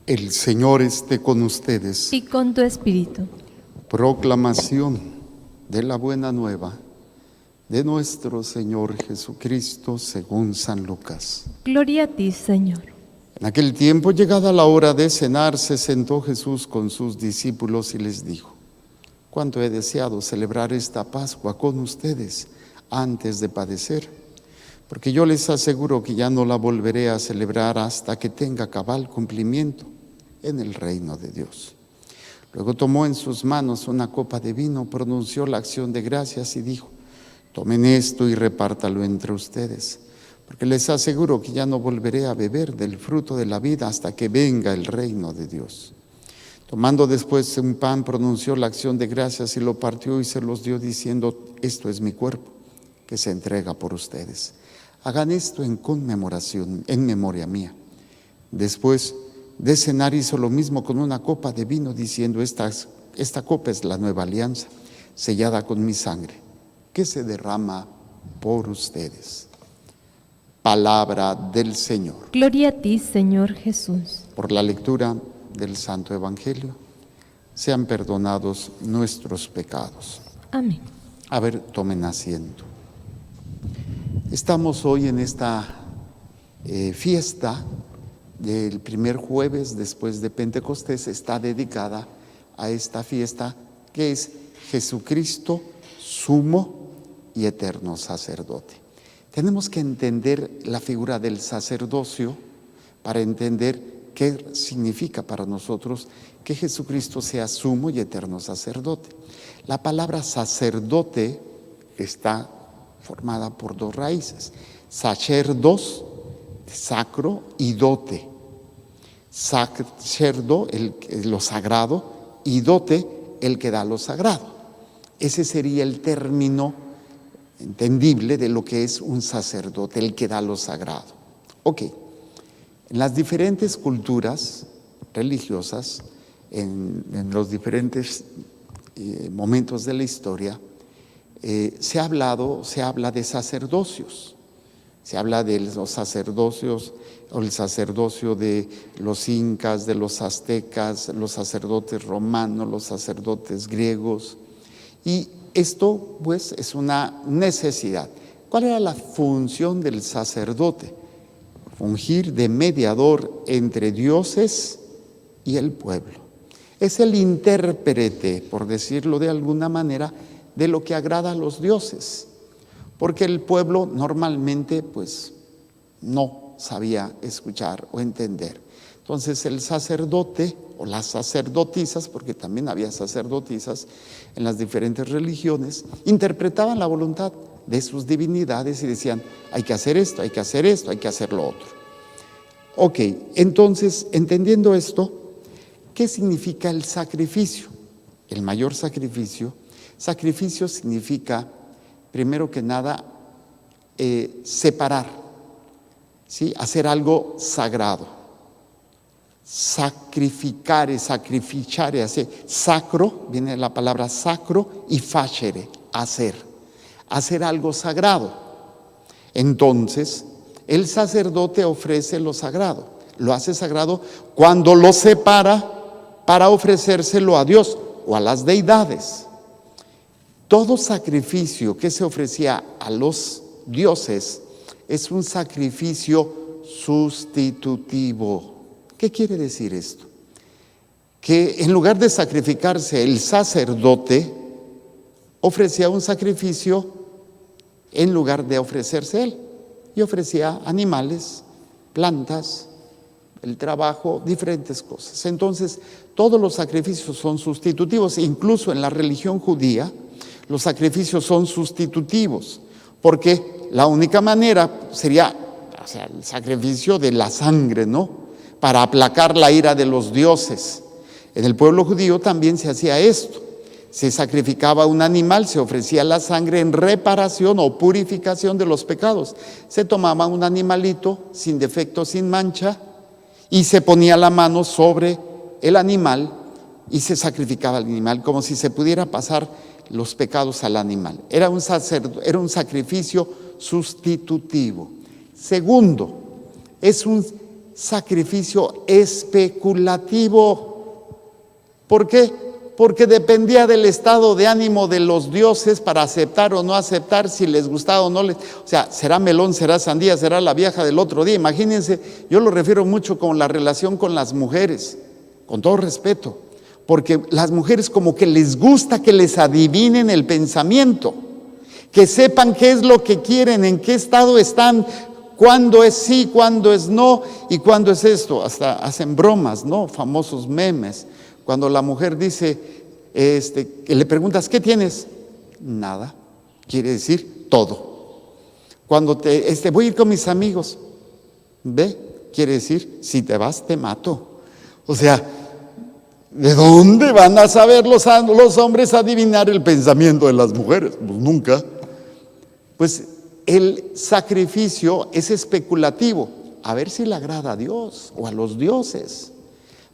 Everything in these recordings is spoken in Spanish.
El Señor esté con ustedes. Y con tu espíritu. Proclamación de la buena nueva de nuestro Señor Jesucristo según San Lucas. Gloria a ti, Señor. En aquel tiempo, llegada la hora de cenar, se sentó Jesús con sus discípulos y les dijo: cuánto he deseado celebrar esta Pascua con ustedes antes de padecer, porque yo les aseguro que ya no la volveré a celebrar hasta que tenga cabal cumplimiento en el reino de Dios. Luego tomó en sus manos una copa de vino, pronunció la acción de gracias y dijo: tomen esto y repártalo entre ustedes, porque les aseguro que ya no volveré a beber del fruto de la vida hasta que venga el reino de Dios. Tomando después un pan, pronunció la acción de gracias y lo partió y se los dio diciendo: esto es mi cuerpo, que se entrega por ustedes. Hagan esto en conmemoración, en memoria mía. Después de cenar hizo lo mismo con una copa de vino, diciendo: esta copa es la nueva alianza, sellada con mi sangre, que se derrama por ustedes. Palabra del Señor. Gloria a ti, Señor Jesús. Por la lectura del Santo Evangelio, sean perdonados nuestros pecados. Amén. A ver, tomen asiento. Estamos hoy en esta fiesta del primer jueves después de Pentecostés. Está dedicada a esta fiesta que es Jesucristo, sumo y eterno sacerdote. Tenemos que entender la figura del sacerdocio para entender qué significa para nosotros que Jesucristo sea sumo y eterno sacerdote. La palabra sacerdote está formada por dos raíces: sacerdos, sacro, y dote. Sacerdo, lo sagrado, y dote, el que da lo sagrado. Ese sería el término entendible de lo que es un sacerdote, el que da lo sagrado. Ok, en las diferentes culturas religiosas, en los diferentes momentos de la historia, se habla de sacerdocios. Se habla de los sacerdocios, o el sacerdocio de los incas, de los aztecas, los sacerdotes romanos, los sacerdotes griegos. Y esto, pues, es una necesidad. ¿Cuál era la función del sacerdote? Fungir de mediador entre dioses y el pueblo. Es el intérprete, por decirlo de alguna manera, de lo que agrada a los dioses, porque el pueblo normalmente pues no sabía escuchar o entender. Entonces el sacerdote o las sacerdotisas, porque también había sacerdotisas en las diferentes religiones, interpretaban la voluntad de sus divinidades y decían: hay que hacer esto, hay que hacer esto, hay que hacer lo otro. Ok, entonces, entendiendo esto, ¿qué significa el sacrificio? El mayor sacrificio. Sacrificio significa, primero que nada, separar, ¿sí? Hacer algo sagrado. Sacrificare, sacrificare, hacer. Sacro, viene la palabra sacro, y facere, hacer algo sagrado. Entonces, el sacerdote ofrece lo sagrado, lo hace sagrado cuando lo separa para ofrecérselo a Dios o a las deidades. Todo sacrificio que se ofrecía a los dioses es un sacrificio sustitutivo. ¿Qué quiere decir esto? Que en lugar de sacrificarse el sacerdote, ofrecía un sacrificio en lugar de ofrecerse él. Y ofrecía animales, plantas, el trabajo, diferentes cosas. Entonces, todos los sacrificios son sustitutivos. Incluso en la religión judía, los sacrificios son sustitutivos, porque la única manera sería, el sacrificio de la sangre, ¿no? Para aplacar la ira de los dioses. En el pueblo judío también se hacía esto. Se sacrificaba un animal, se ofrecía la sangre en reparación o purificación de los pecados. Se tomaba un animalito sin defecto, sin mancha, y se ponía la mano sobre el animal y se sacrificaba al animal, como si se pudiera pasar los pecados al animal. Era un sacrificio sustitutivo. Segundo, es un sacrificio especulativo. ¿Por qué? Porque dependía del estado de ánimo de los dioses para aceptar o no aceptar, si les gustaba o no les. O sea, será melón, será sandía, será la vieja del otro día. Imagínense, yo lo refiero mucho con la relación con las mujeres, con todo respeto, porque las mujeres como que les gusta que les adivinen el pensamiento, que sepan qué es lo que quieren, en qué estado están, cuándo es sí, cuándo es no y cuándo es esto. Hasta hacen bromas, ¿no? Famosos memes. Cuando la mujer dice, le preguntas, ¿qué tienes? Nada. Quiere decir todo. Cuando voy a ir con mis amigos, ¿ve? Quiere decir, si te vas, te mato. O sea, ¿de dónde van a saber los hombres adivinar el pensamiento de las mujeres? Pues nunca. Pues el sacrificio es especulativo, a ver si le agrada a Dios o a los dioses.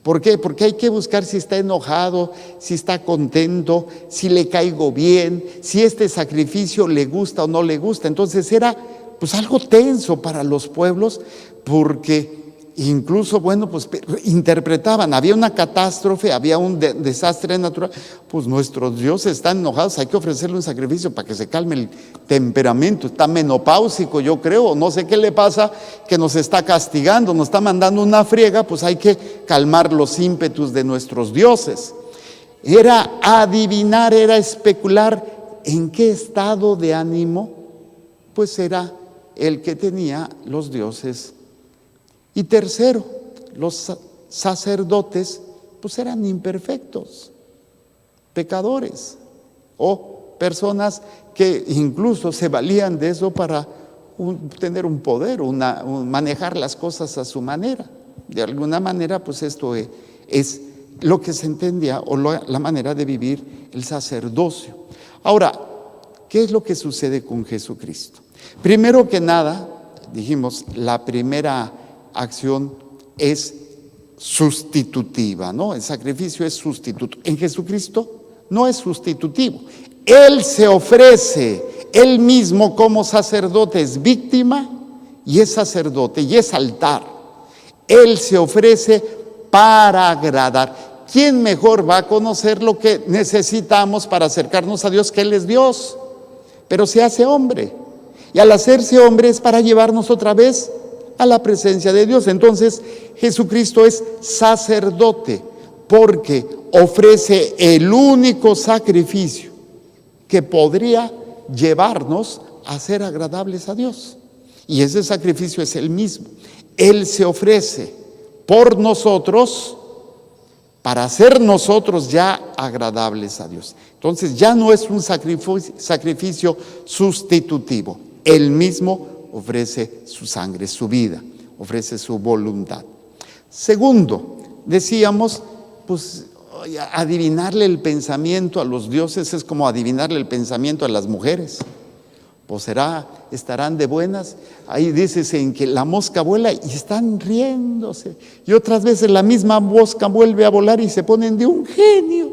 ¿Por qué? Porque hay que buscar si está enojado, si está contento, si le caigo bien, si este sacrificio le gusta o no le gusta. Entonces era pues algo tenso para los pueblos, porque incluso, bueno, pues interpretaban, había una catástrofe, había un desastre natural, pues nuestros dioses están enojados, hay que ofrecerle un sacrificio para que se calme el temperamento. Está menopáusico, yo creo, no sé qué le pasa, que nos está castigando, nos está mandando una friega, pues hay que calmar los ímpetus de nuestros dioses. Era adivinar, era especular en qué estado de ánimo pues era el que tenía los dioses. Y tercero, los sacerdotes pues eran imperfectos, pecadores o personas que incluso se valían de eso para tener un poder, manejar las cosas a su manera. De alguna manera pues esto es lo que se entendía o la manera de vivir el sacerdocio. Ahora, ¿qué es lo que sucede con Jesucristo? Primero que nada, dijimos, la primera acción es sustitutiva, ¿no? El sacrificio es sustituto. En Jesucristo no es sustitutivo. Él se ofrece, Él mismo como sacerdote es víctima y es sacerdote y es altar. Él se ofrece para agradar. ¿Quién mejor va a conocer lo que necesitamos para acercarnos a Dios que Él es Dios? Pero se hace hombre. Y al hacerse hombre es para llevarnos otra vez a la presencia de Dios. Entonces Jesucristo es sacerdote porque ofrece el único sacrificio que podría llevarnos a ser agradables a Dios. Y ese sacrificio es el mismo. Él se ofrece por nosotros para ser nosotros ya agradables a Dios. Entonces ya no es un sacrificio sustitutivo. Él mismo ofrece su sangre, su vida, ofrece su voluntad. Segundo, decíamos, pues adivinarle el pensamiento a los dioses es como adivinarle el pensamiento a las mujeres. Pues estarán de buenas. Ahí dices en que la mosca vuela y están riéndose. Y otras veces la misma mosca vuelve a volar y se ponen de un genio.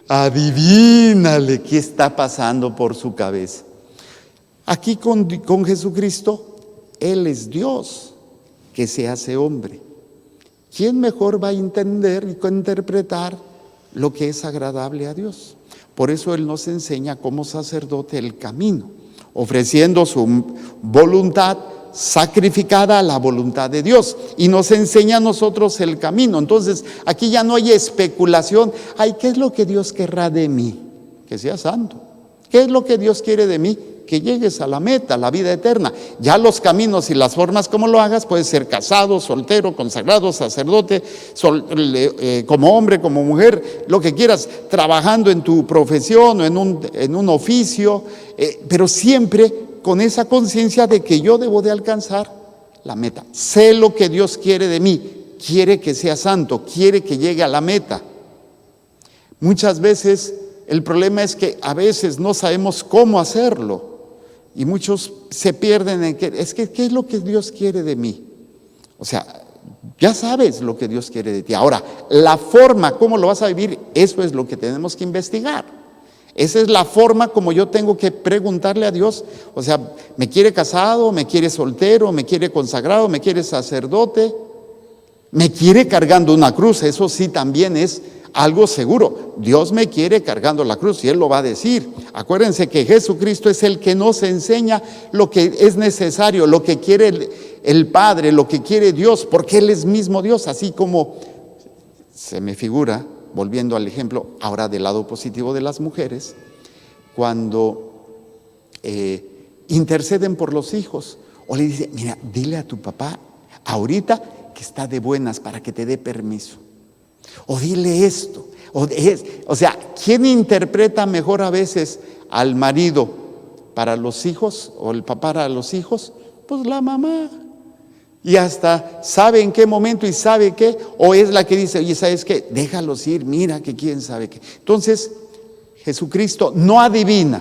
Adivínale qué está pasando por su cabeza. Aquí con Jesucristo, Él es Dios que se hace hombre. ¿Quién mejor va a entender y interpretar lo que es agradable a Dios? Por eso Él nos enseña como sacerdote el camino, ofreciendo su voluntad sacrificada a la voluntad de Dios, y nos enseña a nosotros el camino. Entonces aquí ya no hay especulación. Ay, ¿qué es lo que Dios querrá de mí? Que sea santo. ¿Qué es lo que Dios quiere de mí? Que llegues a la meta, la vida eterna. Ya los caminos y las formas como lo hagas, puedes ser casado, soltero, consagrado, sacerdote, como hombre, como mujer, lo que quieras, trabajando en tu profesión o en un oficio, pero siempre con esa conciencia de que yo debo de alcanzar la meta. Sé lo que Dios quiere de mí, quiere que sea santo, quiere que llegue a la meta. Muchas veces el problema es que a veces no sabemos cómo hacerlo. Y muchos se pierden en ¿qué es lo que Dios quiere de mí? O sea, ya sabes lo que Dios quiere de ti. Ahora, la forma, cómo lo vas a vivir, eso es lo que tenemos que investigar. Esa es la forma como yo tengo que preguntarle a Dios. O sea, ¿me quiere casado? ¿Me quiere soltero? ¿Me quiere consagrado? ¿Me quiere sacerdote? Me quiere cargando una cruz, eso sí también es algo seguro. Dios me quiere cargando la cruz y Él lo va a decir. Acuérdense que Jesucristo es el que nos enseña lo que es necesario, lo que quiere el Padre, lo que quiere Dios, porque Él es mismo Dios, así como se me figura, volviendo al ejemplo ahora del lado positivo de las mujeres, cuando interceden por los hijos o le dicen, mira, dile a tu papá ahorita que está de buenas para que te dé permiso, o dile esto, o sea, ¿quién interpreta mejor a veces al marido para los hijos o el papá para los hijos? Pues la mamá. Y hasta sabe en qué momento y sabe qué, o es la que dice, oye, ¿sabes qué? Déjalos ir, mira que quién sabe qué. Entonces, Jesucristo no adivina,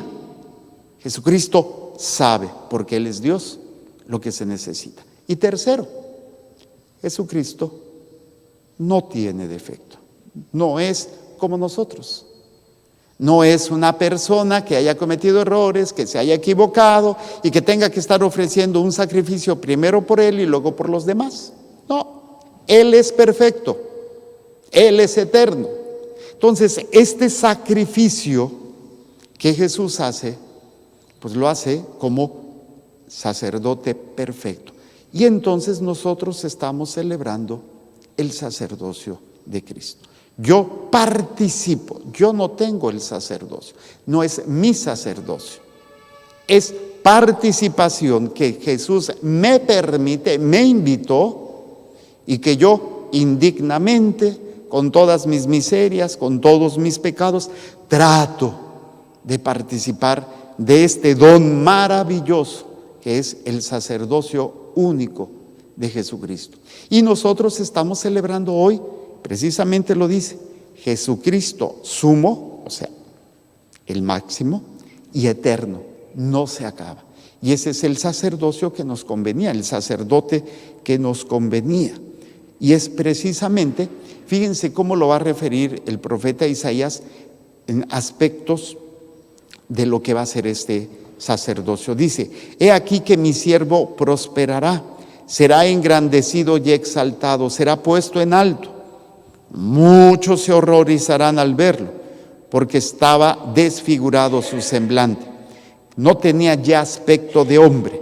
Jesucristo sabe, porque Él es Dios, lo que se necesita. Y tercero, Jesucristo no tiene defecto, no es como nosotros. No es una persona que haya cometido errores, que se haya equivocado y que tenga que estar ofreciendo un sacrificio primero por Él y luego por los demás. No, Él es perfecto, Él es eterno. Entonces, este sacrificio que Jesús hace, pues lo hace como sacerdote perfecto. Y entonces nosotros estamos celebrando el sacerdocio de Cristo. Yo participo, yo no tengo el sacerdocio, no es mi sacerdocio, es participación que Jesús me permite, me invitó y que yo indignamente, con todas mis miserias, con todos mis pecados, trato de participar de este don maravilloso que es el sacerdocio único de Jesucristo. Y nosotros estamos celebrando hoy, precisamente lo dice, Jesucristo sumo, o sea, el máximo y eterno, no se acaba. Y ese es el sacerdocio que nos convenía, el sacerdote que nos convenía. Y es precisamente, fíjense cómo lo va a referir el profeta Isaías en aspectos de lo que va a ser este sacerdocio. Dice, he aquí que mi siervo prosperará, será engrandecido y exaltado, será puesto en alto. Muchos se horrorizarán al verlo, porque estaba desfigurado su semblante. No tenía ya aspecto de hombre,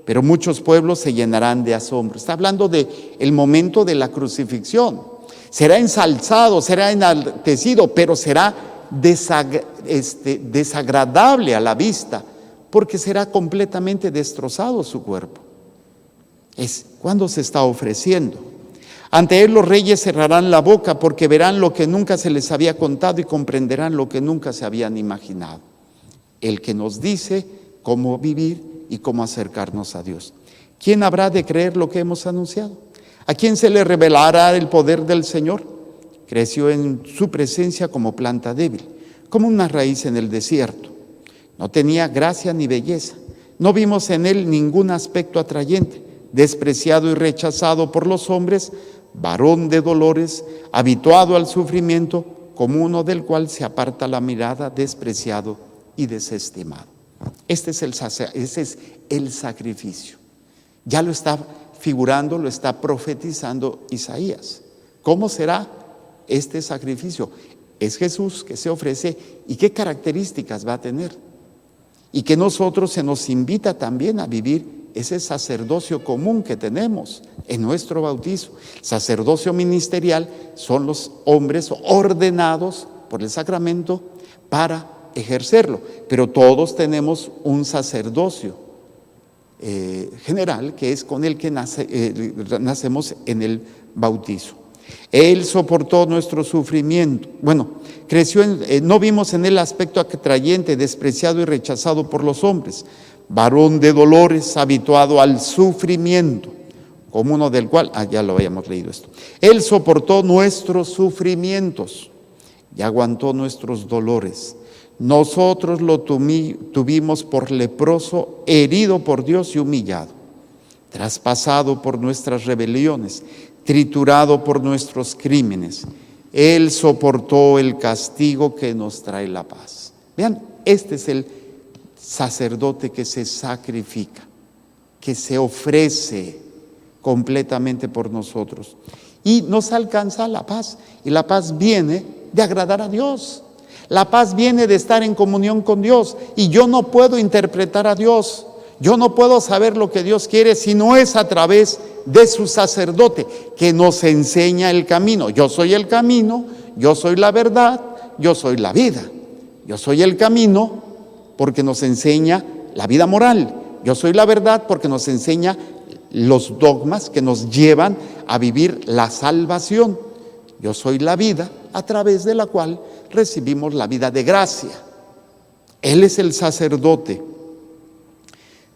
pero muchos pueblos se llenarán de asombro. Está hablando del momento de la crucifixión. Será ensalzado, será enaltecido, pero será desagradable a la vista, porque será completamente destrozado su cuerpo. Es cuando se está ofreciendo. Ante Él los reyes cerrarán la boca, porque verán lo que nunca se les había contado y comprenderán lo que nunca se habían imaginado. El que nos dice cómo vivir y cómo acercarnos a Dios. ¿Quién habrá de creer lo que hemos anunciado? ¿A quién se le revelará el poder del Señor? Creció en su presencia como planta débil, como una raíz en el desierto. No tenía gracia ni belleza. No vimos en Él ningún aspecto atrayente. Despreciado y rechazado por los hombres, varón de dolores, habituado al sufrimiento, como uno del cual se aparta la mirada, despreciado y desestimado. Ese es el sacrificio. Ya lo está figurando, lo está profetizando Isaías. ¿Cómo será este sacrificio? Es Jesús que se ofrece, y qué características va a tener. Y que nosotros se nos invita también a vivir ese sacerdocio común que tenemos en nuestro bautizo. Sacerdocio ministerial son los hombres ordenados por el sacramento para ejercerlo, pero todos tenemos un sacerdocio general, que es con el que nacemos en el bautizo. Él soportó nuestro sufrimiento. Creció no vimos en él aspecto atrayente, despreciado y rechazado por los hombres, varón de dolores, habituado al sufrimiento, como uno del cual, ya lo habíamos leído esto. Él soportó nuestros sufrimientos y aguantó nuestros dolores. Nosotros lo tuvimos por leproso, herido por Dios y humillado, traspasado por nuestras rebeliones, triturado por nuestros crímenes. Él soportó el castigo que nos trae la paz. Vean, este es el sacerdote que se sacrifica, que se ofrece completamente por nosotros. y nos alcanza la paz. Y la paz viene de agradar a Dios. La paz viene de estar en comunión con Dios. Y yo no puedo interpretar a Dios. Yo no puedo saber lo que Dios quiere si no es a través de su sacerdote que nos enseña el camino. Yo soy el camino, yo soy la verdad, yo soy la vida. Yo soy el camino porque nos enseña la vida moral. Yo soy la verdad porque nos enseña los dogmas que nos llevan a vivir la salvación. Yo soy la vida a través de la cual recibimos la vida de gracia. Él es el sacerdote.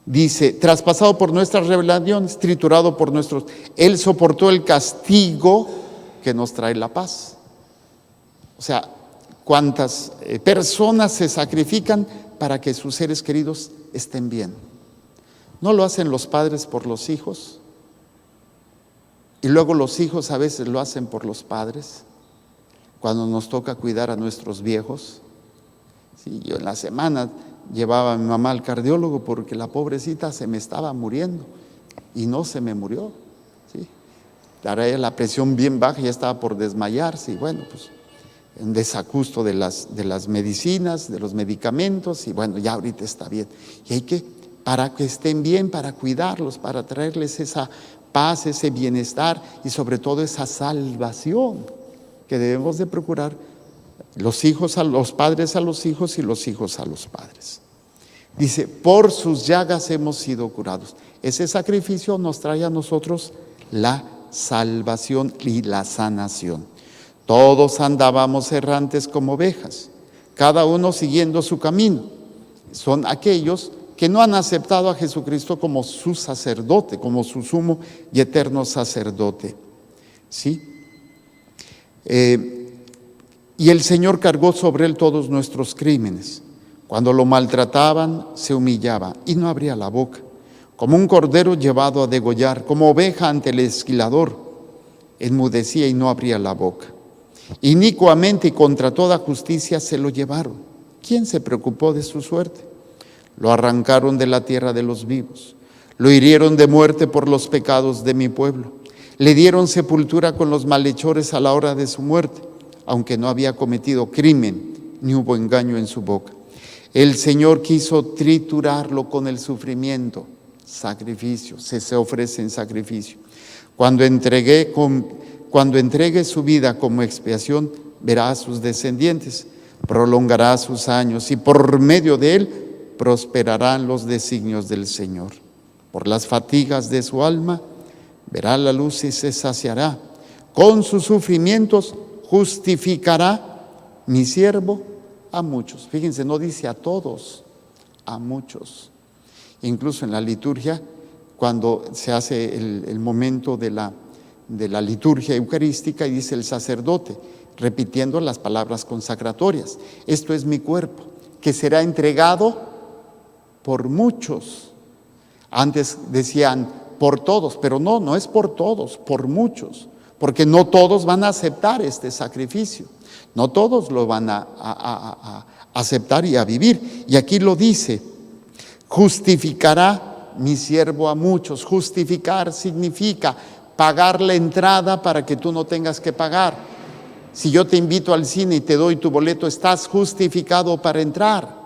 Dice, traspasado por nuestras rebeliones, triturado por nuestros... Él soportó el castigo que nos trae la paz. O sea, cuántas personas se sacrifican para que sus seres queridos estén bien. ¿No lo hacen los padres por los hijos? Y luego los hijos a veces lo hacen por los padres, cuando nos toca cuidar a nuestros viejos. Sí, yo en la semana llevaba a mi mamá al cardiólogo porque la pobrecita se me estaba muriendo y no se me murió. ¿Sí? Traía la presión bien baja, ya estaba por desmayarse y bueno, pues en desajusto de las medicinas, de los medicamentos y bueno, ya ahorita está bien. Y hay que, para que estén bien, para cuidarlos, para traerles esa paz, ese bienestar y sobre todo esa salvación que debemos de procurar los hijos a los padres a los hijos y los hijos a los padres. Dice, por sus llagas hemos sido curados. Ese sacrificio nos trae a nosotros la salvación y la sanación. Todos andábamos errantes como ovejas, cada uno siguiendo su camino. Son aquellos que no han aceptado a Jesucristo como su sacerdote, como su sumo y eterno sacerdote. ¿Sí? Y el Señor cargó sobre él todos nuestros crímenes. Cuando lo maltrataban, se humillaba y no abría la boca. Como un cordero llevado a degollar, como oveja ante el esquilador, enmudecía y no abría la boca. Inicuamente y contra toda justicia se lo llevaron. ¿Quién se preocupó de su suerte? Lo arrancaron de la tierra de los vivos. Lo hirieron de muerte por los pecados de mi pueblo. Le dieron sepultura con los malhechores a la hora de su muerte, aunque no había cometido crimen, ni hubo engaño en su boca. El Señor quiso triturarlo con el sufrimiento, sacrificio, se ofrece en sacrificio. Cuando entregue su vida como expiación, verá a sus descendientes, prolongará sus años y por medio de él prosperarán los designios del Señor. Por las fatigas de su alma, verá la luz y se saciará. Con sus sufrimientos justificará mi siervo a muchos. Fíjense, no dice a todos, a muchos. Incluso en la liturgia, cuando se hace el momento de la liturgia eucarística, y dice el sacerdote, repitiendo las palabras consacratorias: esto es mi cuerpo, que será entregado por muchos. Antes decían por todos, pero no es por todos, por muchos, porque no todos van a aceptar este sacrificio, no todos lo van a aceptar y a vivir. Y aquí lo dice, justificará mi siervo a muchos. Justificar significa pagar la entrada para que tú no tengas que pagar. Si yo te invito al cine y te doy tu boleto, estás justificado para entrar.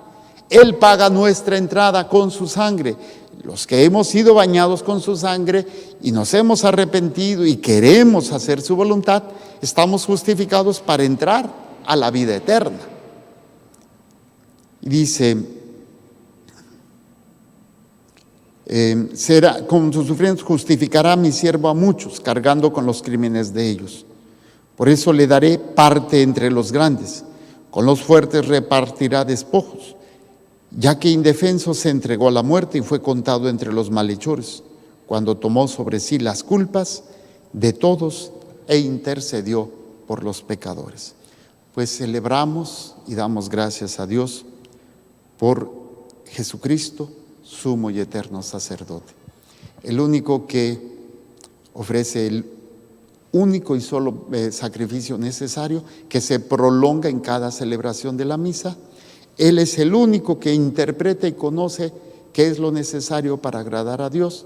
Él paga nuestra entrada con su sangre. Los que hemos sido bañados con su sangre y nos hemos arrepentido y queremos hacer su voluntad, estamos justificados para entrar a la vida eterna. Dice, con sus sufrimientos justificará mi siervo a muchos, cargando con los crímenes de ellos. Por eso le daré parte entre los grandes, con los fuertes repartirá despojos, ya que indefenso se entregó a la muerte y fue contado entre los malhechores, cuando tomó sobre sí las culpas de todos e intercedió por los pecadores. Pues celebramos y damos gracias a Dios por Jesucristo, sumo y eterno sacerdote, el único que ofrece el único y solo sacrificio necesario que se prolonga en cada celebración de la misa. Él es el único que interpreta y conoce qué es lo necesario para agradar a Dios,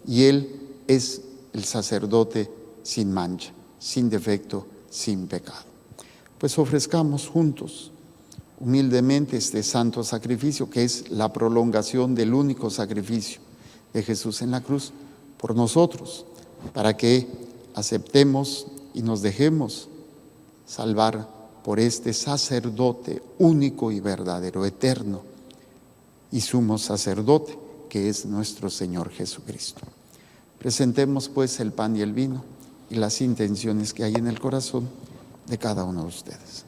y Él es el sacerdote sin mancha. sin defecto, sin pecado. Pues ofrezcamos juntos, humildemente, este santo sacrificio, que es la prolongación del único sacrificio de Jesús en la cruz por nosotros, para que aceptemos y nos dejemos salvar por este sacerdote único y verdadero, eterno y sumo sacerdote, que es nuestro Señor Jesucristo. Presentemos pues el pan y el vino y las intenciones que hay en el corazón de cada uno de ustedes.